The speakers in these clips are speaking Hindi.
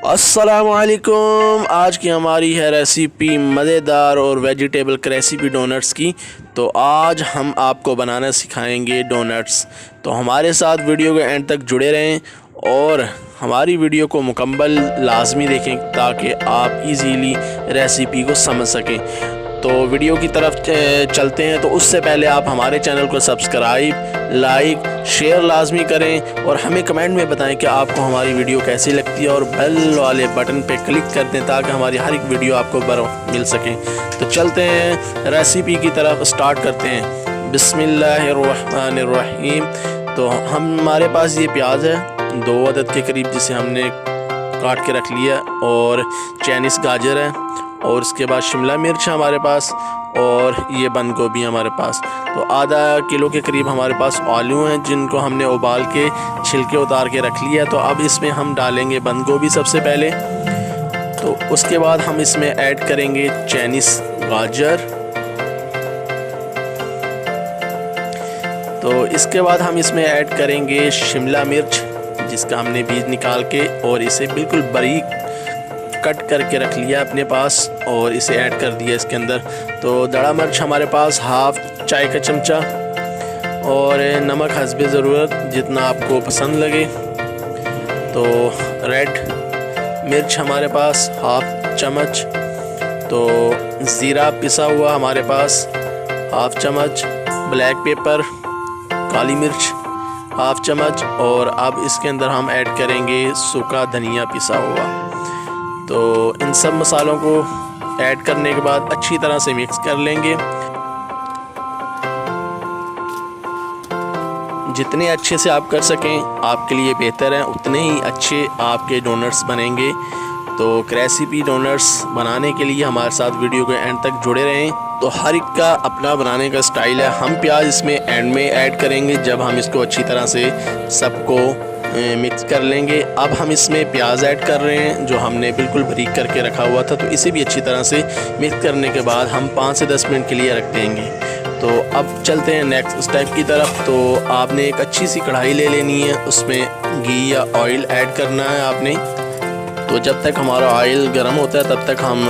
अस्सलामुअलैकुम। आज की हमारी है रेसिपी मज़ेदार और वेजिटेबल रेसिपी डोनट्स की। तो आज हम आपको बनाना सिखाएंगे डोनट्स। तो हमारे साथ वीडियो के एंड तक जुड़े रहें और हमारी वीडियो को मुकम्मल लाजमी देखें ताकि आप इजीली रेसिपी को समझ सकें। तो वीडियो की तरफ चलते हैं। तो उससे पहले आप हमारे चैनल को सब्सक्राइब, लाइक, शेयर लाजमी करें और हमें कमेंट में बताएं कि आपको हमारी वीडियो कैसी लगती है और बेल वाले बटन पे क्लिक कर दें ताकि हमारी हर एक वीडियो आपको मिल सके। तो चलते हैं रेसिपी की तरफ, स्टार्ट करते हैं। बिस्मिल्लाहिर्रहमानिर्रहीम। तो हमारे पास ये प्याज है 2 अदद के करीब, जिसे हमने काट के रख लिया, और चाइनीज़ गाजर है, और उसके बाद शिमला मिर्च हमारे पास, और ये बंद गोभी हमारे पास। तो आधा किलो के करीब हमारे पास आलू हैं जिनको हमने उबाल के छिलके उतार के रख लिया। तो अब इसमें हम डालेंगे बंद गोभी सबसे पहले। तो उसके बाद हम इसमें ऐड करेंगे चाइनीज़ गाजर। तो इसके बाद हम इसमें ऐड करेंगे शिमला मिर्च जिसका हमने बीज निकाल के और इसे बिल्कुल बारीक कट करके रख लिया अपने पास और इसे ऐड कर दिया इसके अंदर। तो दड़ा मिर्च हमारे पास हाफ चाय का चमचा, और नमक हस्बे ज़रूरत जितना आपको पसंद लगे। तो रेड मिर्च हमारे पास हाफ चम्मच। तो ज़ीरा पिसा हुआ हमारे पास हाफ चम्मच। ब्लैक पेपर काली मिर्च हाफ चम्मच। और अब इसके अंदर हम ऐड करेंगे सूखा धनिया पिसा हुआ। तो इन सब मसालों को ऐड करने के बाद अच्छी तरह से मिक्स कर लेंगे। जितने अच्छे से आप कर सकें आपके लिए बेहतर है, उतने ही अच्छे आपके डोनट्स बनेंगे। तो रेसिपी डोनट्स बनाने के लिए हमारे साथ वीडियो के एंड तक जुड़े रहें। तो हर एक का अपना बनाने का स्टाइल है। हम प्याज इसमें एंड में ऐड करेंगे जब हम इसको अच्छी तरह से सबको मिक्स कर लेंगे। अब हम इसमें प्याज ऐड कर रहे हैं जो हमने बिल्कुल बारीक करके रखा हुआ था। तो इसे भी अच्छी तरह से मिक्स करने के बाद हम 5 से 10 मिनट के लिए रख देंगे। तो अब चलते हैं नेक्स्ट स्टेप की तरफ। तो आपने एक अच्छी सी कढ़ाई ले लेनी है, उसमें घी या ऑयल ऐड करना है आपने। तो जब तक हमारा ऑयल गर्म होता है तब तक हम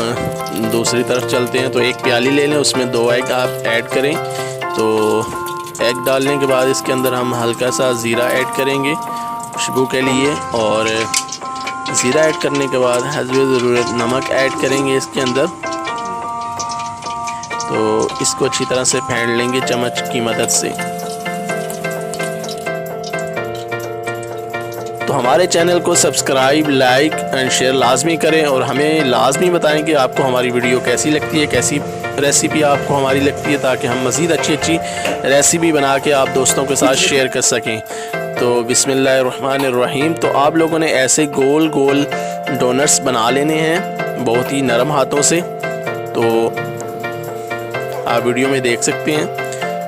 दूसरी तरफ चलते हैं। तो एक प्याली ले लें, उसमें 2 एग आप ऐड करें। तो एग डालने के बाद इसके अंदर हम हल्का सा ज़ीरा ऐड करेंगे खुशबू के लिए, और ज़ीरा ऐड करने के बाद हस्बे ज़रूरत नमक ऐड करेंगे इसके अंदर। तो इसको अच्छी तरह से फेंट लेंगे चम्मच की मदद से। तो हमारे चैनल को सब्सक्राइब, लाइक एंड शेयर लाजमी करें और हमें लाजमी बताएं कि आपको हमारी वीडियो कैसी लगती है, कैसी रेसिपी आपको हमारी लगती है, ताकि हम मज़ीद अच्छी रेसिपी बना के आप दोस्तों के साथ शेयर कर सकें। तो बिस्मिल्लाहिर्रहमानिर्रहीम। तो आप लोगों ने ऐसे गोल गोल डोनट्स बना लेने हैं बहुत ही नरम हाथों से। तो आप वीडियो में देख सकते हैं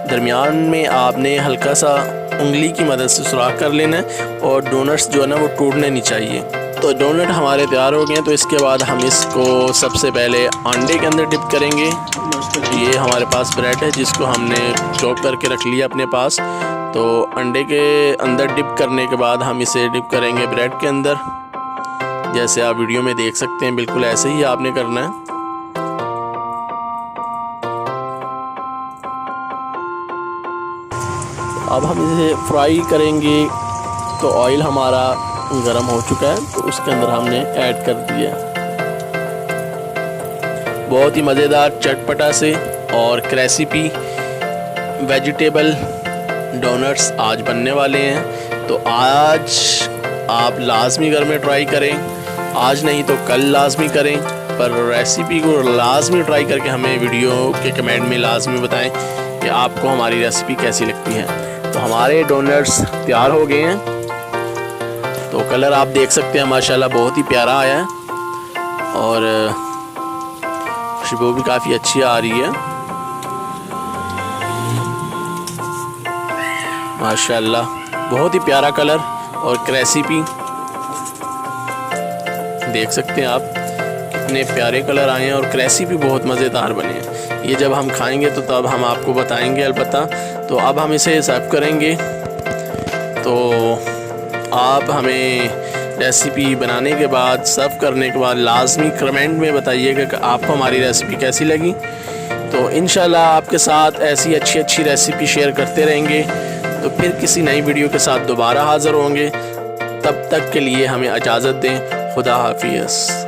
दरमियान में आपने हल्का सा उंगली की मदद से सुराख कर लेना है और डोनट्स जो है ना वो टूटने नहीं चाहिए। तो डोनट हमारे तैयार हो गए हैं। तो इसके बाद हम इसको सबसे पहले अंडे के अंदर डिप करेंगे। ये हमारे पास ब्रेड है जिसको हमने चॉप करके रख लिया अपने पास। तो अंडे के अंदर डिप करने के बाद हम इसे डिप करेंगे ब्रेड के अंदर, जैसे आप वीडियो में देख सकते हैं। बिल्कुल ऐसे ही आपने करना है। अब हम इसे फ्राई करेंगे। तो ऑयल हमारा गर्म हो चुका है, तो उसके अंदर हमने ऐड कर दिया। बहुत ही मज़ेदार चटपटा से और रेसिपी वेजिटेबल डोनट्स आज बनने वाले हैं। तो आज आप लाजमी घर में ट्राई करें, आज नहीं तो कल लाजमी करें, पर रेसिपी को लाजमी ट्राई करके हमें वीडियो के कमेंट में लाजमी बताएं कि आपको हमारी रेसिपी कैसी लगती है। तो हमारे डोनट्स तैयार हो गए हैं। तो कलर आप देख सकते हैं माशाल्लाह बहुत ही प्यारा आया है और खुशबू भी काफ़ी अच्छी आ रही है माशाल्लाह। बहुत ही प्यारा कलर और रेसिपी देख सकते हैं आप कितने प्यारे कलर आए हैं और रेसिपी बहुत मज़ेदार बने हैं। ये जब हम खाएंगे तो तब हम आपको बताएंगे अलबत्ता। तो अब हम इसे सर्व करेंगे। तो आप हमें रेसिपी बनाने के बाद, सर्व करने के बाद लाजमी कमेंट में बताइएगा कि आपको हमारी रेसिपी कैसी लगी। तो इंशाल्लाह आपके साथ ऐसी अच्छी रेसिपी शेयर करते रहेंगे। तो फिर किसी नई वीडियो के साथ दोबारा हाज़िर होंगे। तब तक के लिए हमें इजाज़त दें। खुदा हाफिज़।